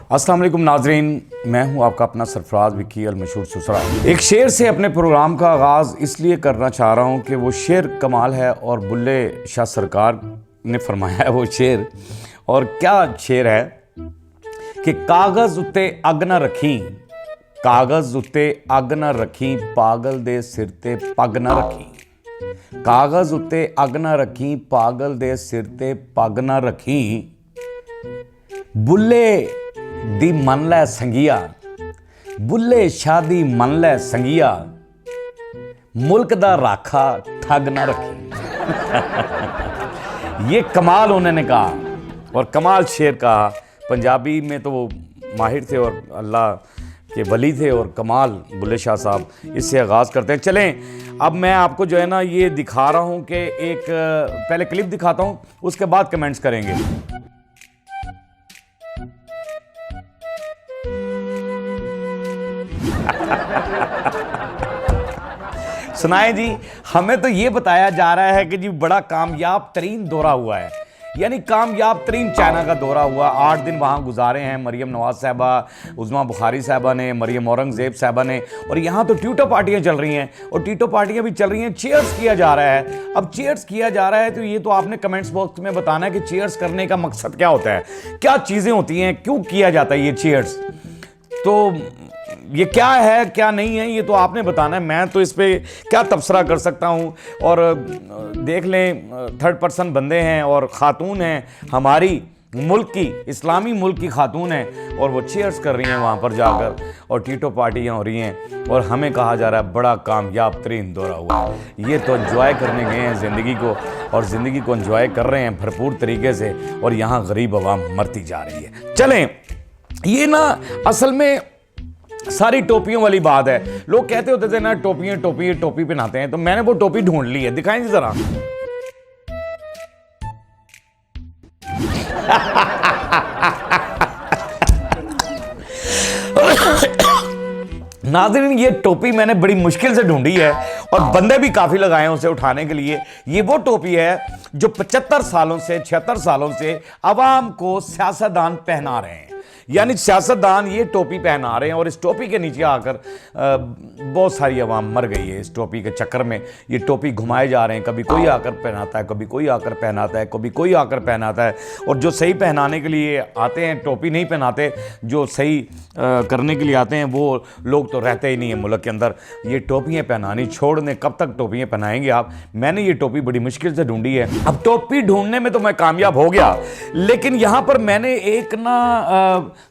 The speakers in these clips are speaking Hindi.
अस्सलाम वालेकुम नाजरीन, मैं हूं आपका अपना सरफराज विक्की अल मशहूर सुसरा। एक शेर से अपने प्रोग्राम का आगाज़ इसलिए करना चाह रहा हूं कि वो शेर कमाल है और बुल्ले शाह सरकार ने फरमाया है वो शेर। और क्या शेर है कि कागज़ उत्ते अग ना रखी, कागज़ उत्ते अग ना रखी, पागल दे सिर ते पग ना रखी। कागज़ उत्ते अग ना रखी, पागल दे सिर ते पग ना रखी। बुल्ले दी मन लै संगिया, बुल्ले शाह दी मन लै संगिया, मुल्क दा राखा ठग ना रखी। ये कमाल उन्होंने कहा और कमाल शेर कहा। पंजाबी में तो वो माहिर थे और अल्लाह के वली थे और कमाल बुल्ले शाह साहब। इससे आगाज़ करते हैं। चलें, अब मैं आपको जो है ना ये दिखा रहा हूँ कि एक पहले क्लिप दिखाता हूँ, उसके बाद कमेंट्स करेंगे। सुनाए जी, हमें तो ये बताया जा रहा है कि जी बड़ा कामयाब तरीन दौरा हुआ है, यानी कामयाब तरीन चाइना का दौरा हुआ। 8 दिन वहाँ गुजारे हैं मरियम नवाज़ साहबा, उज़मा बुखारी साहबा ने, मरियम औरंगज़ेब साहबा ने। और यहाँ तो ट्यूटो पार्टियाँ चल रही हैं और टीटो पार्टियाँ भी चल रही हैं। चीयर्स किया जा रहा है। अब चीयर्स किया जा रहा है तो ये तो आपने कमेंट्स बॉक्स में बताना है कि चीयर्स करने का मकसद क्या होता है, क्या चीज़ें होती हैं, क्यों किया जाता है ये चीयर्स। तो ये क्या है क्या नहीं है ये तो आपने बताना है। मैं तो इस पे क्या तबसरा कर सकता हूँ। और देख लें, थर्ड पर्सन बंदे हैं और ख़ातून हैं, हमारी मुल्क की, इस्लामी मुल्क की ख़ातून हैं और वो चीयर्स कर रही हैं वहाँ पर जाकर और टीटो पार्टियाँ हो रही हैं और हमें कहा जा रहा है बड़ा कामयाब तरीन दौरा हुआ। ये तो एंजॉय करने गए हैं ज़िंदगी को और ज़िंदगी को एंजॉय कर रहे हैं भरपूर तरीके से और यहाँ गरीब अवाम मरती जा रही है। चलें, ये ना असल में सारी टोपियों वाली बात है। लोग कहते होते थे ना टोपियां टोपी टोपी पहनाते हैं, तो मैंने वो टोपी ढूंढ ली है। दिखाएं जी जरा। नाज़रीन, ये टोपी मैंने बड़ी मुश्किल से ढूंढी है और बंदे भी काफ़ी लगाए हैं उसे उठाने के लिए। ये वो टोपी है जो 75 सालों से 76 सालों से अवाम को सियासतदान पहना रहे हैं, यानी सियासतदान ये टोपी पहना रहे हैं और इस टोपी के नीचे आकर बहुत सारी अवाम मर गई है। इस टोपी के चक्कर में ये टोपी घुमाए जा रहे हैं। कभी कोई आकर पहनाता है, कभी कोई आकर पहनाता है, कभी कोई आकर पहनाता है। और जो सही पहनाने के लिए आते हैं टोपी नहीं पहनाते, जो सही करने के लिए आते हैं वो लोग तो रहते ही नहीं है मुल्क के अंदर। ये टोपियाँ पहनानी छोड़ दें, कब तक टोपियाँ पहनाएंगे आप। मैंने ये टोपी बड़ी मुश्किल से ढूंढी है। अब टोपी ढूंढने में तो मैं कामयाब हो गया, लेकिन यहाँ पर मैंने एक ना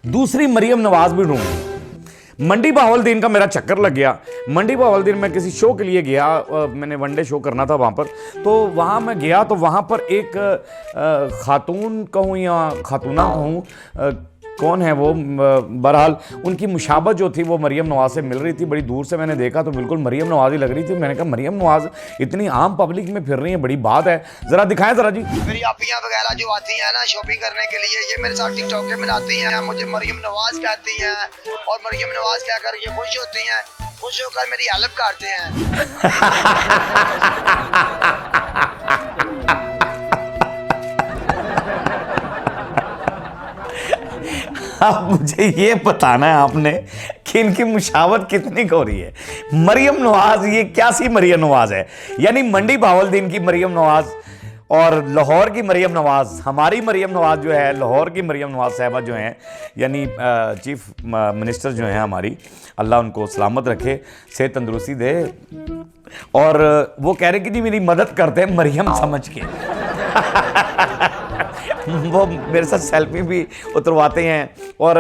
दूसरी मरियम नवाज भी ढूंढी। मंडी बहावलदीन का मेरा चक्कर लग गया। मंडी बहावलदीन मैं किसी शो के लिए गया, मैंने वनडे शो करना था वहाँ पर। तो वहाँ मैं गया तो वहाँ पर एक खातून कहूँ या खातूना कहूँ, कौन है वो, बहरहाल उनकी मुशाबत जो थी वो मरियम नवाज से मिल रही थी। बड़ी दूर से मैंने देखा तो बिल्कुल मरियम नवाज ही लग रही थी। मैंने कहा मरियम नवाज इतनी आम पब्लिक में फिर रही है, बड़ी बात है। ज़रा दिखाएं ज़रा जी। मेरी आपियाँ वगैरह जो आती हैं ना शॉपिंग करने के लिए, ये मेरे साथ टिकटॉक पे बनाती हैं, मुझे मरियम नवाज कहती हैं और मरियम नवाज कहकर ये खुश होती हैं, खुश होकर मेरी हेल्प करते हैं। अब मुझे ये बताना है आपने कि इनकी मुशावत कितनी हो रही है। मरियम नवाज ये क्या सी मरियम नवाज है, यानी मंडी बहावलदीन की मरियम नवाज और लाहौर की मरियम नवाज। हमारी मरियम नवाज जो है, लाहौर की मरियम नवाज साहबा जो हैं, यानी चीफ मिनिस्टर जो हैं हमारी, अल्लाह उनको सलामत रखे, सेहत तंदुरुस्ती दे। और वो कह रहे कि जी मेरी मदद करते हैं मरियम समझ के। वो मेरे साथ सेल्फी भी उतरवाते हैं और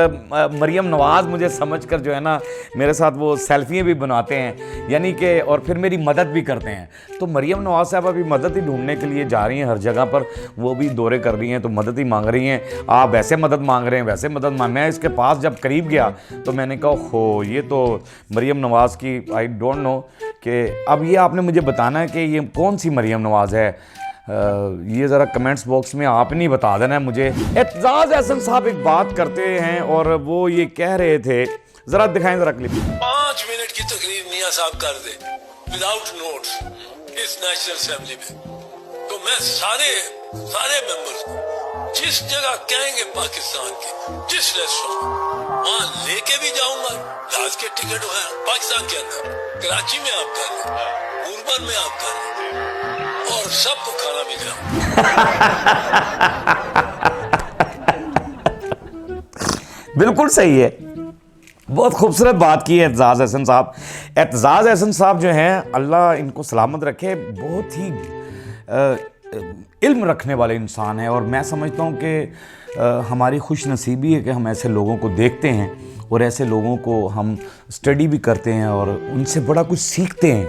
मरियम नवाज़ मुझे समझकर जो है ना मेरे साथ वो सेल्फियाँ भी बनाते हैं, यानी कि और फिर मेरी मदद भी करते हैं। तो मरियम नवाज़ साहब अभी मदद ही ढूंढने के लिए जा रही हैं हर जगह पर, वो भी दौरे कर रही हैं तो मदद ही मांग रही हैं। आप वैसे मदद मांग रहे हैं, वैसे मदद मांग। मैं इसके पास जब करीब गया तो मैंने कहा हो ये तो मरियम नवाज़ की, आई डोंट नो कि अब ये आपने मुझे बताना है कि ये कौन सी मरियम नवाज़ है। ये ज़रा कमेंट्स बॉक्स में आप नहीं बता देना है मुझे। एतजाज़ अहसन साहब एक बात करते हैं और वो ये कह रहे थे, ज़रा दिखाएं ज़रा क्लिप। 5 मिनट की तकरीर मियां साहब कर दे विदाउट नोट्स इस नेशनल असेंबली में, तो मैं सारे मेंबर्स जिस जगह कहेंगे पाकिस्तान के, जिस रेस्टोरेंट, वहां लेके भी जाऊंगा। जहाज के टिकट है पाकिस्तान के अंदर, कराची में आप कर लें, उर्बन में आप कर लें, और सबको खाना मिलेगा। बिल्कुल सही है। बहुत खूबसूरत बात की है एतजाज़ अहसन साहब। एतजाज़ अहसन साहब जो हैं, अल्लाह इनको सलामत रखे, बहुत ही इल्म रखने वाले इंसान हैं। और मैं समझता हूँ कि हमारी खुश नसीबी है कि हम ऐसे लोगों को देखते हैं और ऐसे लोगों को हम स्टडी भी करते हैं और उनसे बड़ा कुछ सीखते हैं।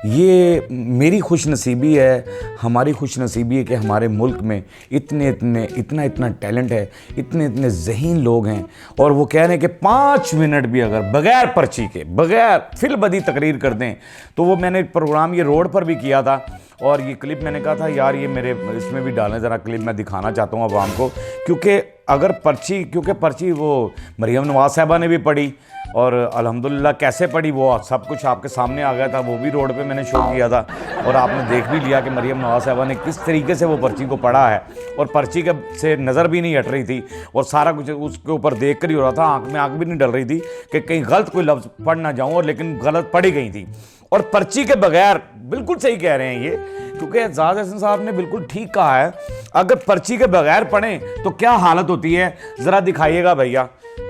ये मेरी खुश नसीबी है, हमारी खुश नसीबी है कि हमारे मुल्क में इतना टैलेंट है, इतने ज़हीन लोग हैं। और वो कह रहे हैं कि 5 मिनट भी अगर बग़ैर पर्ची के, बग़ैर फिलबदी तकरीर कर दें, तो वो मैंने प्रोग्राम ये रोड पर भी किया था और ये क्लिप मैंने कहा था यार ये मेरे इसमें भी डालें ज़रा क्लिप, मैं दिखाना चाहता हूँ आवाम को। क्योंकि अगर पर्ची वो मरियम नवाज़ साहिबा ने भी पढ़ी और अल्हम्दुलिल्लाह कैसे पढ़ी वो सब कुछ आपके सामने आ गया था। वो भी रोड पे मैंने शो किया था और आपने देख भी लिया कि मरियम नवाज़ साहिबा ने किस तरीके से वो पर्ची को पढ़ा है और पर्ची के से नज़र भी नहीं हट रही थी और सारा कुछ उसके ऊपर देख कर ही हो रहा था। आँख में आँख भी नहीं डल रही थी कि कहीं गलत कोई लफ्ज़ पढ़ ना जाऊँ, और लेकिन गलत पढ़ी गई थी। और पर्ची के बगैर, बिल्कुल सही कह रहे हैं ये, क्योंकि एतजाज़ अहसन साहब ने बिल्कुल ठीक कहा है, अगर पर्ची के बगैर पढ़ें तो क्या हालत होती है। ज़रा दिखाइएगा भैया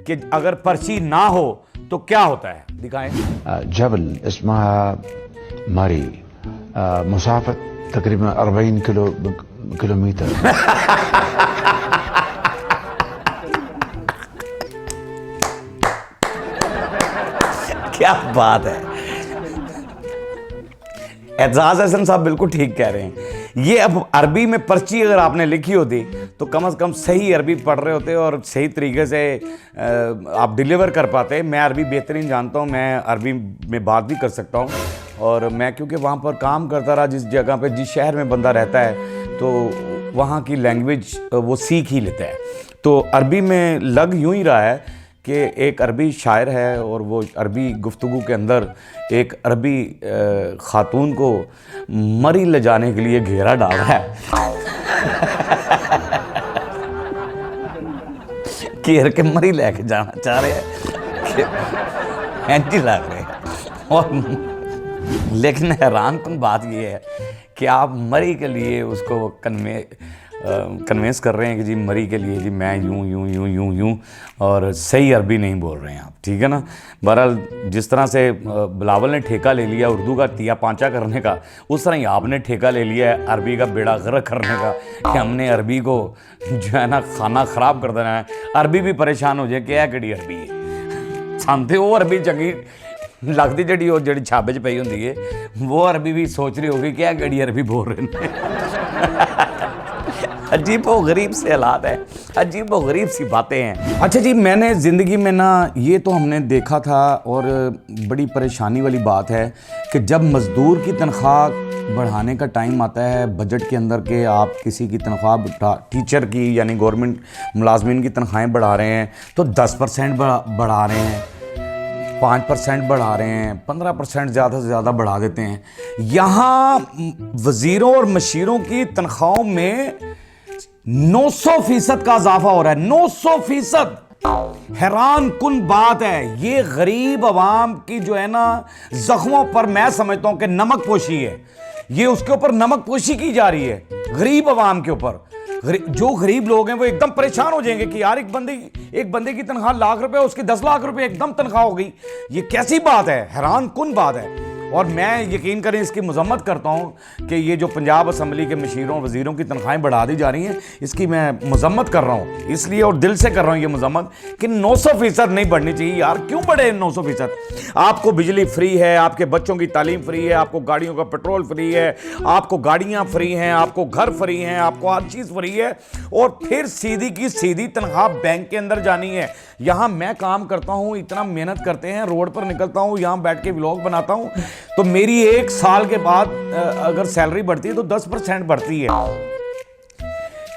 कि अगर पर्ची ना हो तो क्या होता है, दिखाएं। जबल इसमहा मरी, मुसाफत तकरीबन 40 किलोमीटर। क्या बात है। एतजाज़ अहसन साहब बिल्कुल ठीक कह रहे हैं। ये अब अरबी में पर्ची अगर आपने लिखी होती तो कम से कम सही अरबी पढ़ रहे होते और सही तरीके से आप डिलीवर कर पाते। मैं अरबी बेहतरीन जानता हूँ, मैं अरबी में बात भी कर सकता हूँ और मैं क्योंकि वहाँ पर काम करता रहा, जिस जगह पे जिस शहर में बंदा रहता है तो वहाँ की लैंग्वेज वो सीख ही लेता है। तो अरबी में लग यूँ ही रहा है कि एक अरबी शायर है और वो अरबी गुफ्तगू के अंदर एक अरबी ख़ातून को मरी ले जाने के लिए घेरा डाल रहा है। घेर के मरी लेके जाना चाह रहे हैं, एंटी लग रहे हैं। और लेकिन हैरान कुन बात ये है कि आप मरी के लिए उसको कन्वेंस कर रहे हैं कि जी मरी के लिए जी मैं यूं और सही अरबी नहीं बोल रहे हैं आप, ठीक है ना। बहरहाल जिस तरह से बिलावल ने ठेका ले लिया उर्दू का तिया पांचा करने का, उस तरह ही आपने ठेका ले लिया है अरबी का बेड़ा गर्क करने का कि हमने अरबी को जो है ना खाना ख़राब कर देना है। अरबी भी परेशान हो जाए कि यह केड़ी अरबी है, सानते वो अरबी चंगी लगती जी छाबे च पई होंदी है, वो अरबी भी सोच रही होगी कि केड़ी अरबी बोल रहे हैं। अजीब व गरीब से हालात है, अजीब व गरीब सी बातें हैं। अच्छा जी, मैंने ज़िंदगी में ना ये तो हमने देखा था और बड़ी परेशानी वाली बात है कि जब मज़दूर की तनख्वाह बढ़ाने का टाइम आता है बजट के अंदर के आप किसी की तनख्वाह टीचर की यानी गवर्नमेंट मुलाजमीन की तनख्वाहें बढ़ा रहे हैं तो 10% बढ़ा रहे हैं, 5% बढ़ा रहे हैं, 15% ज़्यादा से ज़्यादा बढ़ा देते हैं। यहाँ वज़ीरों और मशीरों की तनख्वाहों में 900% का इजाफा हो रहा है, 900%। हैरान कुन बात है। ये गरीब आवाम की जो है ना जख्मों पर मैं समझता हूं कि नमक पोशी है, ये उसके ऊपर नमक पोशी की जा रही है गरीब आवाम के ऊपर। जो गरीब लोग हैं वो एकदम परेशान हो जाएंगे कि यार एक बंदे की तनख्वाह लाख रुपए, उसकी 10 लाख रुपए एकदम तनख्वाह हो गई। ये कैसी बात है, हैरान कुन बात है। और मैं यकीन करें इसकी मजम्मत करता हूँ कि ये जो पंजाब असम्बली के मशीरों वज़ीरों की तनख्वाहें बढ़ा दी जा रही हैं, इसकी मैं मजम्मत कर रहा हूँ इसलिए और दिल से कर रहा हूँ ये मजम्मत कि 900% नहीं बढ़नी चाहिए यार। क्यों बढ़े 900%? आपको बिजली फ्री है, आपके बच्चों की तालीम फ्री है, आपको गाड़ियों का पेट्रोल फ्री है, आपको गाड़ियाँ फ्री हैं, आपको घर फ्री हैं, आपको हर चीज़ फ्री है और फिर सीधी की सीधी तनख्वाह बैंक के अंदर जानी है। यहाँ मैं काम करता हूँ, इतना मेहनत करते हैं, रोड पर निकलता हूँ, यहाँ बैठ के व्लॉग बनाता हूँ, तो मेरी 1 साल के बाद अगर सैलरी बढ़ती है तो 10% बढ़ती है।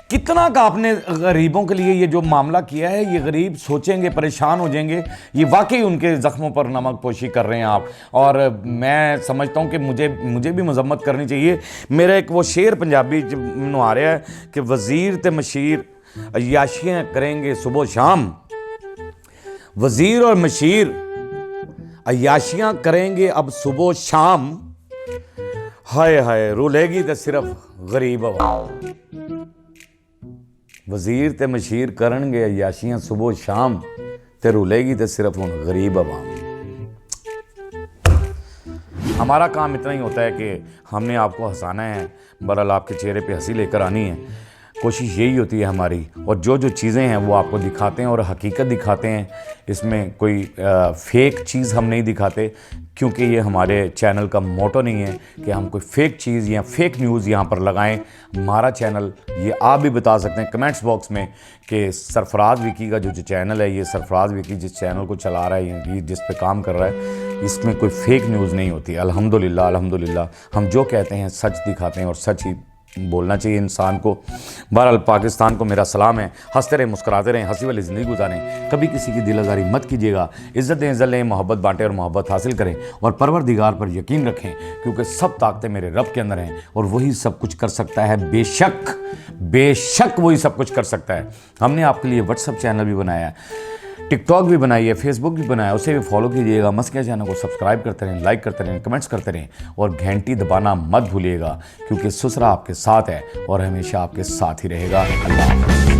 कितना का आपने गरीबों के लिए ये जो मामला किया है, ये गरीब सोचेंगे, परेशान हो जाएंगे। ये वाकई उनके ज़ख्मों पर नमक पोशी कर रहे हैं आप। और मैं समझता हूँ कि मुझे भी मजम्मत करनी चाहिए। मेरा एक वो शेर पंजाबी में आ रहा है कि वज़ीर ते मशीर अय्याशियाँ करेंगे सुबह शाम। वजीर और मशीर अय्याशियाँ करेंगे अब सुबह शाम। हाय हाय रुलेगी तो सिर्फ गरीब आवाम। वजीर ते मशीर करनगे अय्याशियाँ सुबह शाम ते रुलेगी तो सिर्फ हुण गरीब आवाम। हमारा काम इतना ही होता है कि हमने आपको हंसाना है, बहरहाल आपके चेहरे पे हंसी लेकर आनी है, कोशिश यही होती है हमारी। और जो जो चीज़ें हैं वो आपको दिखाते हैं और हकीकत दिखाते हैं, इसमें कोई फेक चीज़ हम नहीं दिखाते, क्योंकि ये हमारे चैनल का मोटो नहीं है कि हम कोई फेक चीज़ या फेक न्यूज़ यहाँ पर लगाएं। हमारा चैनल, ये आप भी बता सकते हैं कमेंट्स बॉक्स में कि सरफराज विकी का जो चैनल है, ये सरफराज विकी जिस चैनल को चला रहा है, ये जिस पे काम कर रहा है, इसमें कोई फेक न्यूज़ नहीं होती। अल्हम्दुलिल्लाह अल्हम्दुलिल्लाह हम जो कहते हैं सच दिखाते हैं और सच ही बोलना चाहिए इंसान को। बहरहाल पाकिस्तान को मेरा सलाम है। हंसते रहें, मुस्कुराते रहें, हंसी वाली ज़िंदगी गुजारें, कभी किसी की दिल आज़ारी मत कीजिएगा। इज़्ज़त दें, इज़्ज़त लें, मोहब्बत बांटें और मोहब्बत हासिल करें और परवरदिगार पर यकीन रखें, क्योंकि सब ताकतें मेरे रब के अंदर हैं और वही सब कुछ कर सकता है। बेशक बेशक वही सब कुछ कर सकता है। हमने आपके लिए व्हाट्सएप चैनल भी बनाया है, टिकटॉक भी बनाई है, फेसबुक भी बनाया है, उसे भी फॉलो कीजिएगा। मस्किया चैनल को सब्सक्राइब करते रहें, लाइक करते रहें, कमेंट्स करते रहें और घंटी दबाना मत भूलिएगा, क्योंकि सुसरा आपके साथ है और हमेशा आपके साथ ही रहेगा। अल्लाह हाफ़िज़।